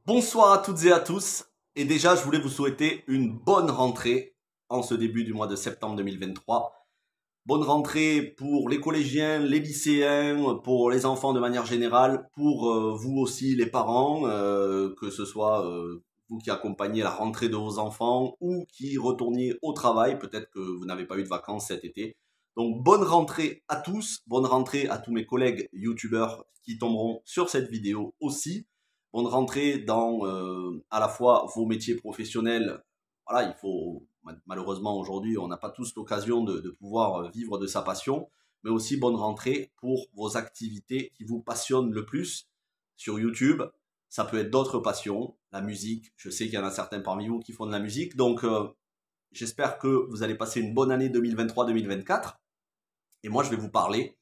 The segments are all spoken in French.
Bonsoir à toutes et à tous. Et déjà, je voulais vous souhaiter une bonne rentrée en ce début du mois de septembre 2023. Bonne rentrée pour les collégiens, les lycéens, pour les enfants de manière générale, pour vous aussi les parents, que ce soit vous qui accompagnez la rentrée de vos enfants ou qui retourniez au travail. Peut-être que vous n'avez pas eu de vacances cet été. Donc bonne rentrée à tous, bonne rentrée à tous mes collègues youtubeurs qui tomberont sur cette vidéo aussi. Bonne rentrée dans à la fois vos métiers professionnels. Voilà, il faut malheureusement aujourd'hui on n'a pas tous l'occasion de pouvoir vivre de sa passion, mais aussi bonne rentrée pour vos activités qui vous passionnent le plus sur YouTube. Ça peut être d'autres passions, la musique. Je sais qu'il y en a certains parmi vous qui font de la musique, donc j'espère que vous allez passer une bonne année 2023-2024. Et moi, je vais vous parler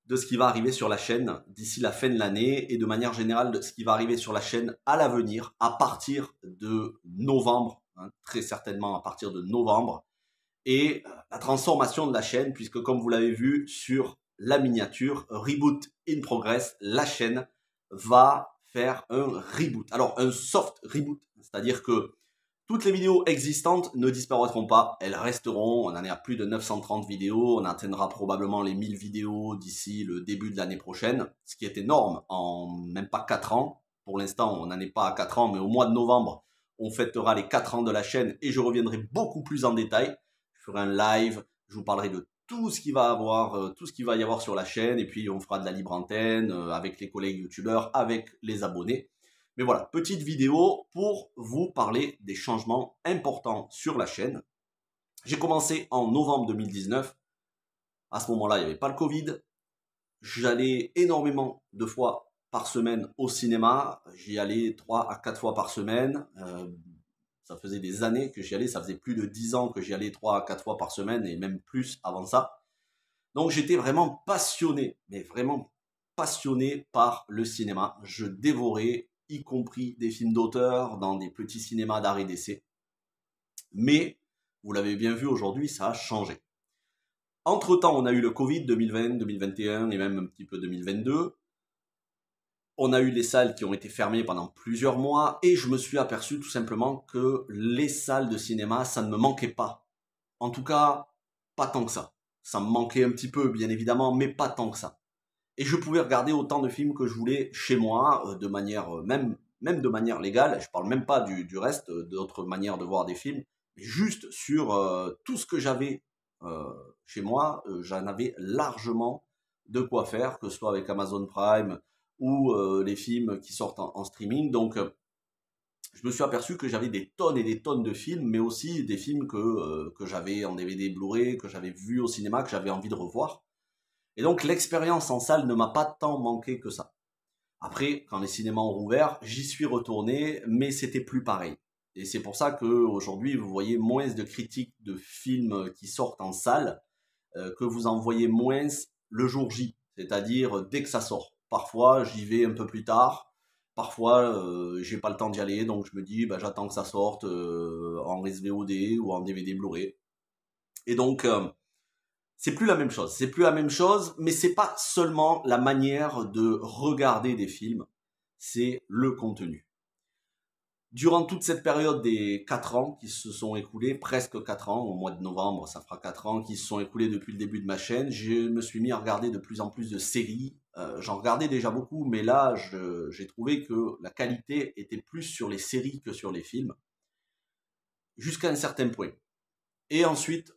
de ce qui va arriver sur la chaîne d'ici la fin de l'année et de manière générale de ce qui va arriver sur la chaîne à l'avenir à partir de novembre, hein, très certainement à partir de novembre, et la transformation de la chaîne, puisque comme vous l'avez vu sur la miniature, Reboot in Progress, la chaîne va faire un reboot. Alors un soft reboot, c'est-à-dire que toutes les vidéos existantes ne disparaîtront pas, elles resteront. On en est à plus de 930 vidéos, on atteindra probablement les 1000 vidéos d'ici le début de l'année prochaine, ce qui est énorme en même pas 4 ans. Pour l'instant, on n'en est pas à 4 ans, mais au mois de novembre, on fêtera les 4 ans de la chaîne et je reviendrai beaucoup plus en détail. Je ferai un live, je vous parlerai de tout ce qu'il va avoir, tout ce qu'il va y avoir sur la chaîne, et puis on fera de la libre antenne avec les collègues youtubeurs, avec les abonnés. Mais voilà, petite vidéo pour vous parler des changements importants sur la chaîne. J'ai commencé en novembre 2019. À ce moment-là, il n'y avait pas le Covid. J'allais énormément de fois par semaine au cinéma. J'y allais 3 à 4 fois par semaine. Ça faisait des années que j'y allais. Ça faisait plus de 10 ans que j'y allais 3 à 4 fois par semaine et même plus avant ça. Donc j'étais vraiment passionné, mais vraiment passionné par le cinéma. Je dévorais, y compris des films d'auteur dans des petits cinémas d'art et d'essai. Mais, vous l'avez bien vu aujourd'hui, ça a changé. Entre-temps, on a eu le Covid 2020, 2021 et même un petit peu 2022. On a eu les salles qui ont été fermées pendant plusieurs mois et je me suis aperçu tout simplement que les salles de cinéma, ça ne me manquait pas. En tout cas, pas tant que ça. Ça me manquait un petit peu, bien évidemment, mais pas tant que ça. Et je pouvais regarder autant de films que je voulais chez moi, de manière même de manière légale. Je parle même pas du reste, d'autres manières de voir des films, mais juste sur tout ce que j'avais chez moi, j'en avais largement de quoi faire, que ce soit avec Amazon Prime ou les films qui sortent en streaming. Donc, je me suis aperçu que j'avais des tonnes et des tonnes de films, mais aussi des films que j'avais en DVD Blu-ray, que j'avais vu au cinéma, que j'avais envie de revoir. Et donc l'expérience en salle ne m'a pas tant manqué que ça. Après, quand les cinémas ont rouvert, j'y suis retourné, mais c'était plus pareil. Et c'est pour ça qu'aujourd'hui, vous voyez moins de critiques de films qui sortent en salle, que vous en voyez moins le jour J, c'est-à-dire dès que ça sort. Parfois, j'y vais un peu plus tard. Parfois, j'ai pas le temps d'y aller, donc je me dis, bah, j'attends que ça sorte en SVOD ou en DVD Blu-ray. Et donc, c'est plus la même chose. C'est plus la même chose, mais c'est pas seulement la manière de regarder des films, c'est le contenu. Durant toute cette période des 4 ans qui se sont écoulés, presque 4 ans, au mois de novembre, ça fera 4 ans qui se sont écoulés depuis le début de ma chaîne, je me suis mis à regarder de plus en plus de séries. J'en regardais déjà beaucoup, mais là, j'ai trouvé que la qualité était plus sur les séries que sur les films, jusqu'à un certain point. Et ensuite,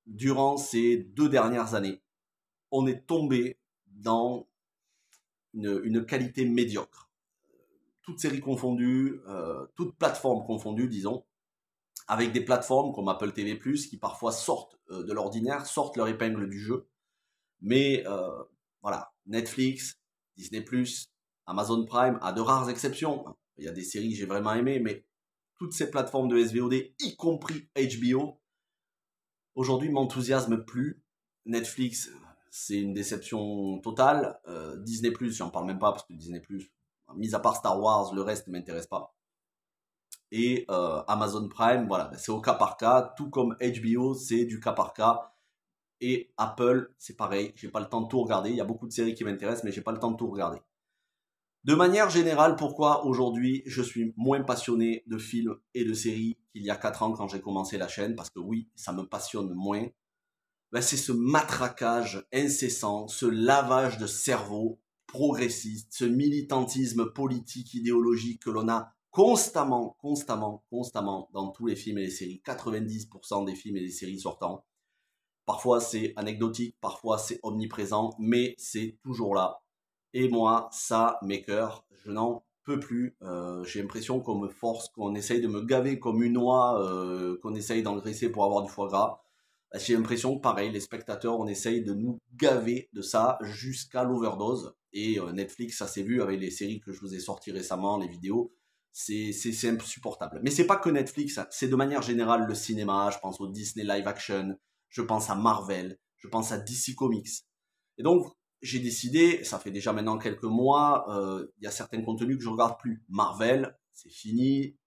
durant ces 2 dernières années, on est tombé dans une qualité médiocre. Toutes séries confondues, toutes plateformes confondues, disons, avec des plateformes comme Apple TV+, qui parfois sortent de l'ordinaire, sortent leur épingle du jeu. Mais voilà, Netflix, Disney+, Amazon Prime, à de rares exceptions. Il y a des séries que j'ai vraiment aimées, mais toutes ces plateformes de SVOD, y compris HBO, aujourd'hui m'enthousiasment plus. Netflix, c'est une déception totale. Disney+, j'en parle même pas parce que Disney+, mis à part Star Wars, le reste ne m'intéresse pas. Et Amazon Prime, voilà, c'est au cas par cas, tout comme HBO, c'est du cas par cas. Et Apple, c'est pareil, j'ai pas le temps de tout regarder. Il y a beaucoup de séries qui m'intéressent, mais j'ai pas le temps de tout regarder. De manière générale, pourquoi aujourd'hui je suis moins passionné de films et de séries qu'il y a 4 ans quand j'ai commencé la chaîne? Parce que oui, ça me passionne moins. Ben, c'est ce matraquage incessant, ce lavage de cerveau progressiste, ce militantisme politique, idéologique que l'on a constamment dans tous les films et les séries. 90% des films et des séries sortants. Parfois c'est anecdotique, parfois c'est omniprésent, mais c'est toujours là. Et moi, ça m'écoeure, je n'en peux plus. J'ai l'impression qu'on me force, qu'on essaye de me gaver comme une oie, qu'on essaye d'engraisser pour avoir du foie gras. J'ai l'impression que pareil, les spectateurs, on essaye de nous gaver de ça jusqu'à l'overdose. Et Netflix, ça s'est vu avec les séries que je vous ai sorties récemment, les vidéos. C'est insupportable. Mais c'est pas que Netflix, hein. C'est de manière générale le cinéma. Je pense au Disney Live Action, je pense à Marvel, je pense à DC Comics. Et donc, j'ai décidé, ça fait déjà maintenant quelques mois, il y a certains contenus que je regarde plus. Marvel, c'est fini,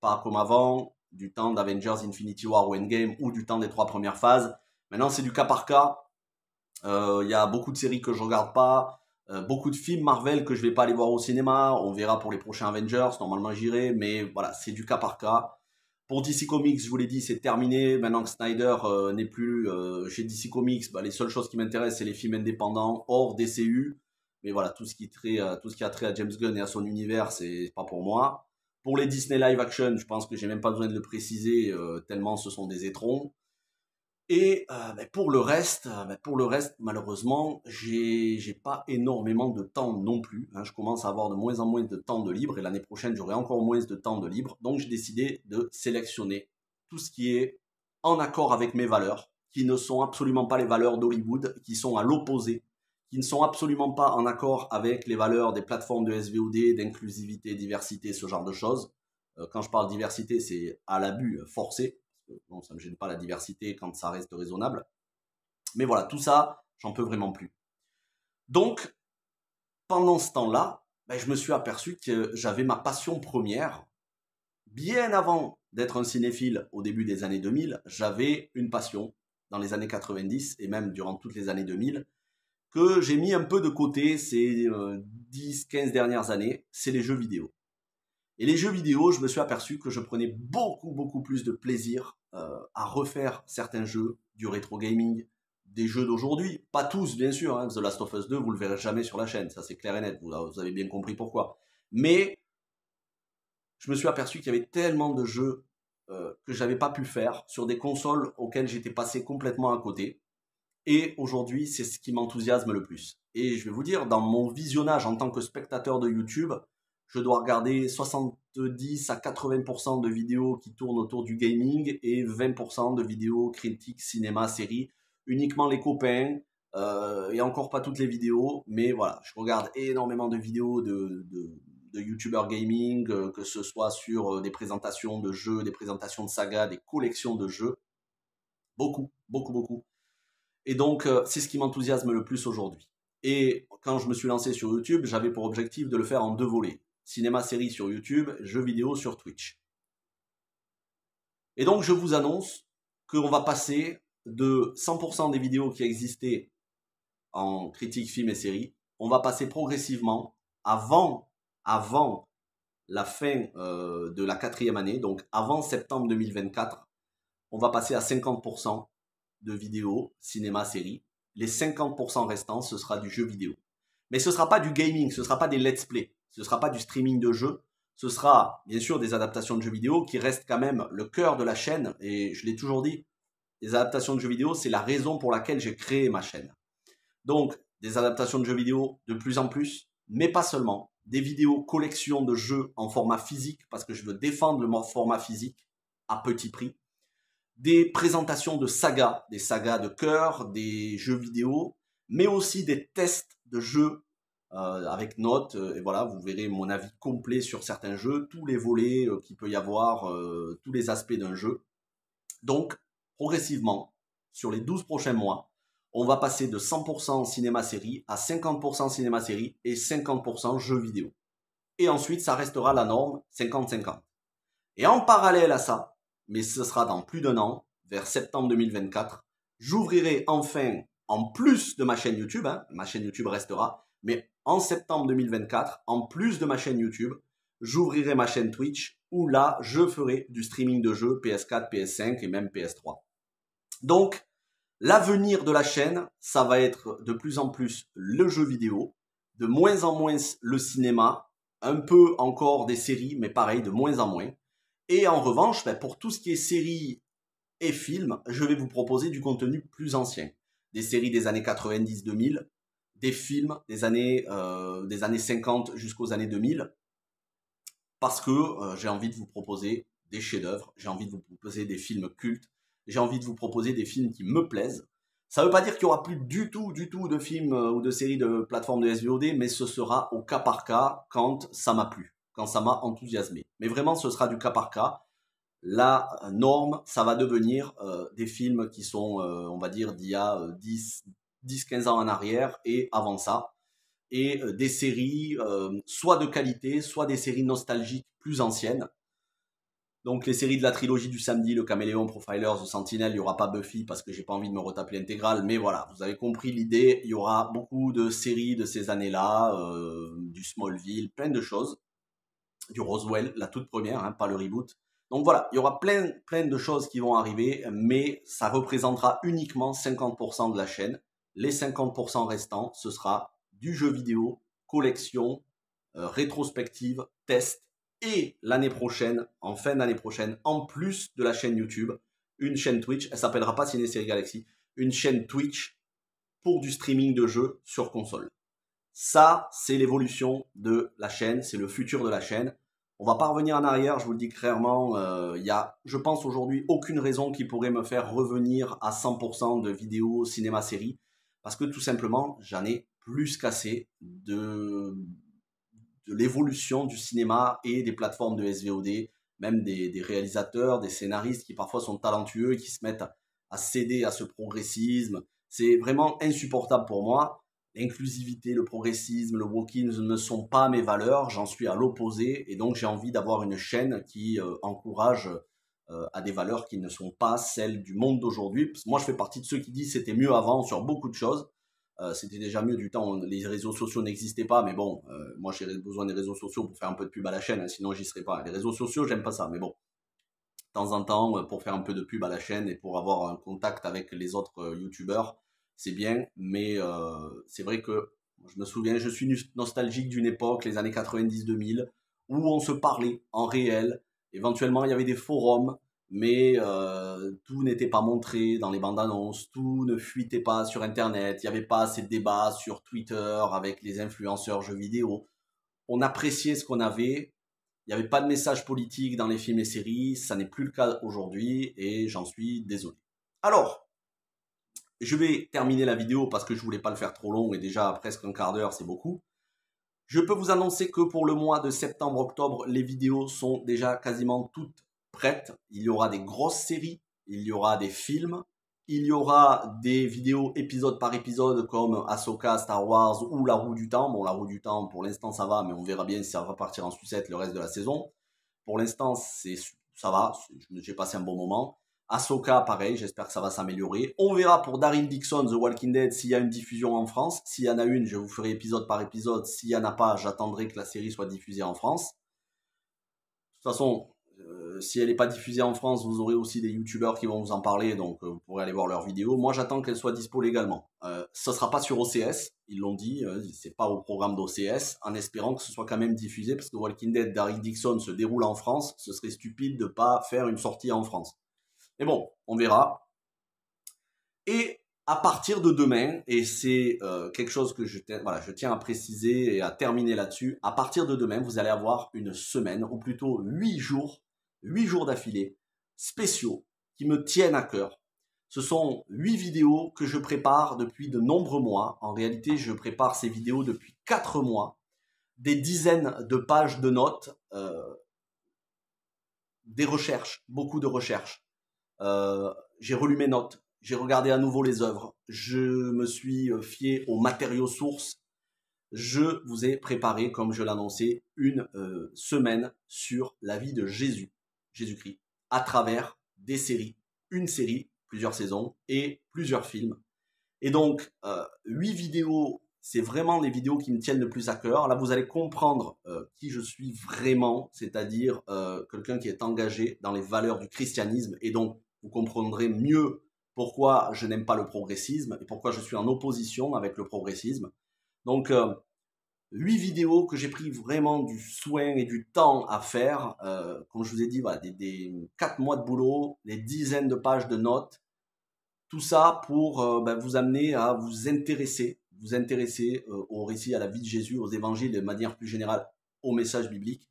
pas comme avant, du temps d'Avengers Infinity War ou Endgame ou du temps des 3 premières phases. Maintenant, c'est du cas par cas. Il y a beaucoup de séries que je regarde pas, beaucoup de films Marvel que je vais pas aller voir au cinéma. On verra pour les prochains Avengers, normalement j'irai, mais voilà, c'est du cas par cas. Pour DC Comics, je vous l'ai dit, c'est terminé. Maintenant que Snyder n'est plus chez DC Comics, bah, les seules choses qui m'intéressent, c'est les films indépendants hors DCU. Mais voilà, tout ce qui a trait à James Gunn et à son univers, c'est pas pour moi. Pour les Disney Live Action, je pense que j'ai même pas besoin de le préciser, tellement ce sont des étrons. Et pour le reste, malheureusement, j'ai pas énormément de temps non plus, hein. Je commence à avoir de moins en moins de temps de libre et l'année prochaine, j'aurai encore moins de temps de libre. Donc, j'ai décidé de sélectionner tout ce qui est en accord avec mes valeurs, qui ne sont absolument pas les valeurs d'Hollywood, qui sont à l'opposé, qui ne sont absolument pas en accord avec les valeurs des plateformes de SVOD, d'inclusivité, diversité, ce genre de choses. Quand je parle diversité, c'est à l'abus forcé. Bon, ça me gêne pas la diversité quand ça reste raisonnable. Mais voilà, tout ça, j'en peux vraiment plus. Donc, pendant ce temps-là, je me suis aperçu que j'avais ma passion première. Bien avant d'être un cinéphile au début des années 2000, j'avais une passion dans les années 90 et même durant toutes les années 2000 que j'ai mis un peu de côté ces 10-15 dernières années, c'est les jeux vidéo. Et les jeux vidéo, je me suis aperçu que je prenais beaucoup plus de plaisir à refaire certains jeux, du rétro gaming, des jeux d'aujourd'hui. Pas tous, bien sûr, hein. The Last of Us 2, vous le verrez jamais sur la chaîne, ça c'est clair et net, vous avez bien compris pourquoi. Mais je me suis aperçu qu'il y avait tellement de jeux que j'avais pas pu faire sur des consoles auxquelles j'étais passé complètement à côté. Et aujourd'hui, c'est ce qui m'enthousiasme le plus. Et je vais vous dire, dans mon visionnage en tant que spectateur de YouTube, je dois regarder 70 à 80% de vidéos qui tournent autour du gaming et 20% de vidéos critiques, cinéma, séries. Uniquement les copains, et encore pas toutes les vidéos, mais voilà, je regarde énormément de vidéos de YouTubers gaming, que ce soit sur des présentations de jeux, des présentations de sagas, des collections de jeux. Beaucoup. Et donc, c'est ce qui m'enthousiasme le plus aujourd'hui. Et quand je me suis lancé sur YouTube, j'avais pour objectif de le faire en 2 volets. Cinéma-série sur YouTube, jeux vidéo sur Twitch. Et donc, je vous annonce qu'on va passer de 100% des vidéos qui existaient en critique film et série, on va passer progressivement avant la fin de la 4e année, donc avant septembre 2024, on va passer à 50% de vidéos, cinéma, série. Les 50% restants, ce sera du jeu vidéo. Mais ce ne sera pas du gaming, ce ne sera pas des let's play, ce ne sera pas du streaming de jeux, ce sera bien sûr des adaptations de jeux vidéo qui restent quand même le cœur de la chaîne. Et je l'ai toujours dit, les adaptations de jeux vidéo, c'est la raison pour laquelle j'ai créé ma chaîne. Donc, des adaptations de jeux vidéo de plus en plus, mais pas seulement. Des vidéos collections de jeux en format physique, parce que je veux défendre le format physique à petit prix. Des présentations de sagas, des sagas de cœur, des jeux vidéo, mais aussi des tests de jeux avec notes. Et voilà, vous verrez mon avis complet sur certains jeux, tous les volets qu'il peut y avoir, tous les aspects d'un jeu. Donc, progressivement, sur les 12 prochains mois, on va passer de 100% cinéma-série à 50% cinéma-série et 50% jeux vidéo. Et ensuite, ça restera la norme 50-50. Et en parallèle à ça, mais ce sera dans plus d'1 an, vers septembre 2024, j'ouvrirai enfin, en plus de ma chaîne YouTube, hein, ma chaîne YouTube restera, mais en septembre 2024, en plus de ma chaîne YouTube, j'ouvrirai ma chaîne Twitch où là, je ferai du streaming de jeux PS4, PS5 et même PS3. Donc, l'avenir de la chaîne, ça va être de plus en plus le jeu vidéo, de moins en moins le cinéma, un peu encore des séries, mais pareil, de moins en moins. Et en revanche, pour tout ce qui est séries et films, je vais vous proposer du contenu plus ancien. Des séries des années 90-2000, des films des années 50 jusqu'aux années 2000, parce que j'ai envie de vous proposer des chefs-d'œuvre, j'ai envie de vous proposer des films cultes, j'ai envie de vous proposer des films qui me plaisent. Ça ne veut pas dire qu'il n'y aura plus du tout de films ou de séries de plateformes de SVOD, mais ce sera au cas par cas quand ça m'a plu, quand ça m'a enthousiasmé. Mais vraiment, ce sera du cas par cas. La norme, ça va devenir des films qui sont, on va dire, d'il y a 10-15 ans en arrière et avant ça. Et des séries soit de qualité, soit des séries nostalgiques plus anciennes. Donc les séries de la trilogie du samedi, le Caméléon, Profilers, The Sentinel, il n'y aura pas Buffy parce que j'ai pas envie de me retaper l'intégrale, mais voilà, vous avez compris l'idée, il y aura beaucoup de séries de ces années-là, du Smallville, plein de choses, du Roswell, la toute première, hein, pas le reboot. Donc voilà, il y aura plein de choses qui vont arriver, mais ça représentera uniquement 50% de la chaîne. Les 50% restants, ce sera du jeu vidéo, collection, rétrospective, test, et l'année prochaine, en fin d'année prochaine, en plus de la chaîne YouTube, une chaîne Twitch, elle s'appellera pas Ciné Série Galaxy, une chaîne Twitch pour du streaming de jeux sur console. Ça, c'est l'évolution de la chaîne, c'est le futur de la chaîne. On va pas revenir en arrière, je vous le dis clairement, il y a, je pense aujourd'hui, aucune raison qui pourrait me faire revenir à 100% de vidéos cinéma-série, parce que tout simplement, j'en ai plus qu'assez de l'évolution du cinéma et des plateformes de SVOD, même des réalisateurs, des scénaristes qui parfois sont talentueux et qui se mettent à céder à ce progressisme. C'est vraiment insupportable pour moi. L'inclusivité, le progressisme, le wokisme ne sont pas mes valeurs, j'en suis à l'opposé et donc j'ai envie d'avoir une chaîne qui encourage à des valeurs qui ne sont pas celles du monde d'aujourd'hui. Moi je fais partie de ceux qui disent c'était mieux avant sur beaucoup de choses. C'était déjà mieux du temps où les réseaux sociaux n'existaient pas, mais bon, moi j'ai besoin des réseaux sociaux pour faire un peu de pub à la chaîne, hein, sinon j'y serais pas. Les réseaux sociaux, j'aime pas ça, mais bon, de temps en temps, pour faire un peu de pub à la chaîne et pour avoir un contact avec les autres youtubeurs, c'est bien, mais c'est vrai que je me souviens, je suis nostalgique d'une époque, les années 90-2000, où on se parlait en réel, éventuellement il y avait des forums, mais tout n'était pas montré dans les bandes annonces, tout ne fuitait pas sur Internet, il n'y avait pas assez de débats sur Twitter avec les influenceurs jeux vidéo. On appréciait ce qu'on avait, il n'y avait pas de message politique dans les films et séries, ça n'est plus le cas aujourd'hui et j'en suis désolé. Alors, je vais terminer la vidéo parce que je voulais pas le faire trop long et déjà presque un quart d'heure, c'est beaucoup. Je peux vous annoncer que pour le mois de septembre-octobre, les vidéos sont déjà quasiment toutes prêtes. Il y aura des grosses séries, il y aura des films, il y aura des vidéos épisode par épisode comme Ahsoka, Star Wars ou La Roue du Temps. Bon, La Roue du Temps, pour l'instant ça va, mais on verra bien si ça va partir en sucette le reste de la saison. Pour l'instant, ça va, j'ai passé un bon moment. Ahsoka, pareil, j'espère que ça va s'améliorer. On verra pour Daryl Dixon, The Walking Dead, s'il y a une diffusion en France. S'il y en a une, je vous ferai épisode par épisode. S'il n'y en a pas, j'attendrai que la série soit diffusée en France. De toute façon, si elle n'est pas diffusée en France, vous aurez aussi des youtubeurs qui vont vous en parler, donc vous pourrez aller voir leurs vidéos. Moi, j'attends qu'elle soit dispo légalement. Ce ne sera pas sur OCS, ils l'ont dit, c'est pas au programme d'OCS, en espérant que ce soit quand même diffusé, parce que Walking Dead, Daryl Dixon se déroule en France, ce serait stupide de ne pas faire une sortie en France. Mais bon, on verra. Et à partir de demain, et c'est quelque chose que je tiens à préciser et à terminer là-dessus, à partir de demain, vous allez avoir une semaine, ou plutôt 8 jours d'affilée, spéciaux, qui me tiennent à cœur. Ce sont 8 vidéos que je prépare depuis de nombreux mois. En réalité, je prépare ces vidéos depuis 4 mois. Des dizaines de pages de notes, des recherches, beaucoup de recherches. J'ai relu mes notes, j'ai regardé à nouveau les œuvres, je me suis fié aux matériaux sources. Je vous ai préparé, comme je l'annonçais, une semaine sur la vie de Jésus-Christ, à travers des séries, une série, plusieurs saisons et plusieurs films. Et donc, 8 vidéos c'est vraiment les vidéos qui me tiennent le plus à cœur. Là, vous allez comprendre qui je suis vraiment, c'est-à-dire quelqu'un qui est engagé dans les valeurs du christianisme. Et donc, vous comprendrez mieux pourquoi je n'aime pas le progressisme et pourquoi je suis en opposition avec le progressisme. Donc, 8 vidéos que j'ai pris vraiment du soin et du temps à faire. Comme je vous ai dit, voilà, des 4 mois de boulot, des dizaines de pages de notes. Tout ça pour vous amener à vous intéresser au récit, à la vie de Jésus, aux évangiles et de manière plus générale au message biblique.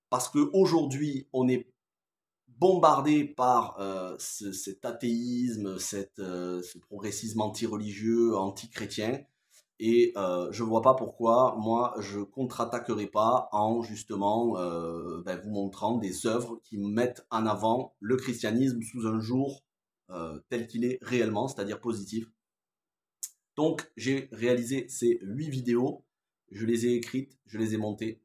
Parce qu'aujourd'hui, on est bombardé par cet athéisme, ce progressisme anti-religieux, anti-chrétien. Et je ne vois pas pourquoi, moi, je contre-attaquerai pas en justement vous montrant des œuvres qui mettent en avant le christianisme sous un jour tel qu'il est réellement, c'est-à-dire positif. Donc, j'ai réalisé ces 8 vidéos, je les ai écrites, je les ai montées.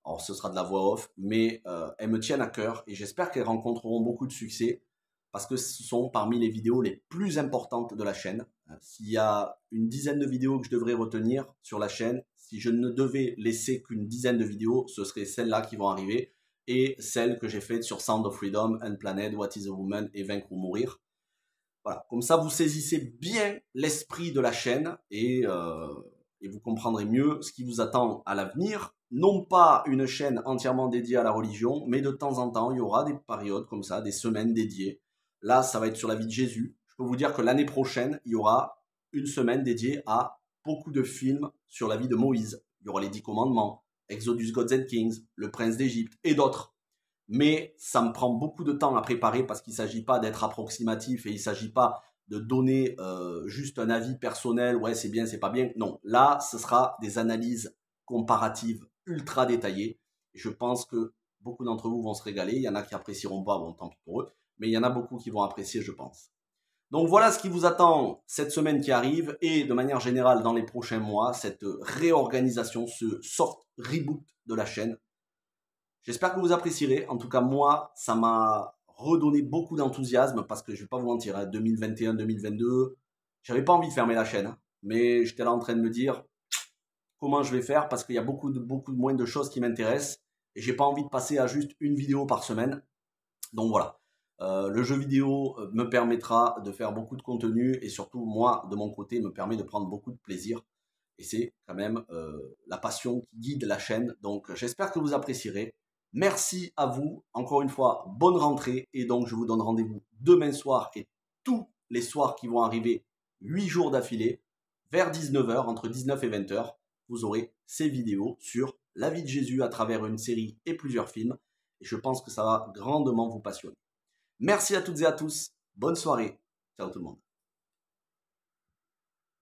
Alors, ce sera de la voix off, mais elles me tiennent à cœur et j'espère qu'elles rencontreront beaucoup de succès parce que ce sont parmi les vidéos les plus importantes de la chaîne. S'il y a une dizaine de vidéos que je devrais retenir sur la chaîne, si je ne devais laisser qu'une dizaine de vidéos, ce serait celles-là qui vont arriver et celles que j'ai faites sur Sound of Freedom, Unplanned, What is a Woman et Vaincre ou Mourir. Voilà, comme ça vous saisissez bien l'esprit de la chaîne et vous comprendrez mieux ce qui vous attend à l'avenir. Non pas une chaîne entièrement dédiée à la religion, mais de temps en temps, il y aura des périodes comme ça, des semaines dédiées. Là, ça va être sur la vie de Jésus. Je peux vous dire que l'année prochaine, il y aura une semaine dédiée à beaucoup de films sur la vie de Moïse. Il y aura les 10 commandements, Exodus, Gods and Kings, Le Prince d'Égypte et d'autres. Mais ça me prend beaucoup de temps à préparer parce qu'il ne s'agit pas d'être approximatif et il ne s'agit pas de donner juste un avis personnel, ouais c'est bien, c'est pas bien. Non, là ce sera des analyses comparatives ultra détaillées. Je pense que beaucoup d'entre vous vont se régaler. Il y en a qui apprécieront pas, bon tant pis pour eux, mais il y en a beaucoup qui vont apprécier, je pense. Donc voilà ce qui vous attend cette semaine qui arrive et de manière générale dans les prochains mois, cette réorganisation, ce soft reboot de la chaîne. J'espère que vous apprécierez. En tout cas, moi, ça m'a redonné beaucoup d'enthousiasme parce que je ne vais pas vous mentir, 2021-2022, j'avais pas envie de fermer la chaîne, hein, mais j'étais là en train de me dire comment je vais faire parce qu'il y a beaucoup moins de choses qui m'intéressent et j'ai pas envie de passer à juste une vidéo par semaine. Donc voilà, le jeu vidéo me permettra de faire beaucoup de contenu et surtout moi, de mon côté, me permet de prendre beaucoup de plaisir. Et c'est quand même la passion qui guide la chaîne. Donc j'espère que vous apprécierez. Merci à vous. Encore une fois, bonne rentrée. Et donc, je vous donne rendez-vous demain soir et tous les soirs qui vont arriver, 8 jours d'affilée, vers 19h, entre 19 et 20h. Vous aurez ces vidéos sur la vie de Jésus à travers une série et plusieurs films. Et je pense que ça va grandement vous passionner. Merci à toutes et à tous. Bonne soirée. Ciao tout le monde.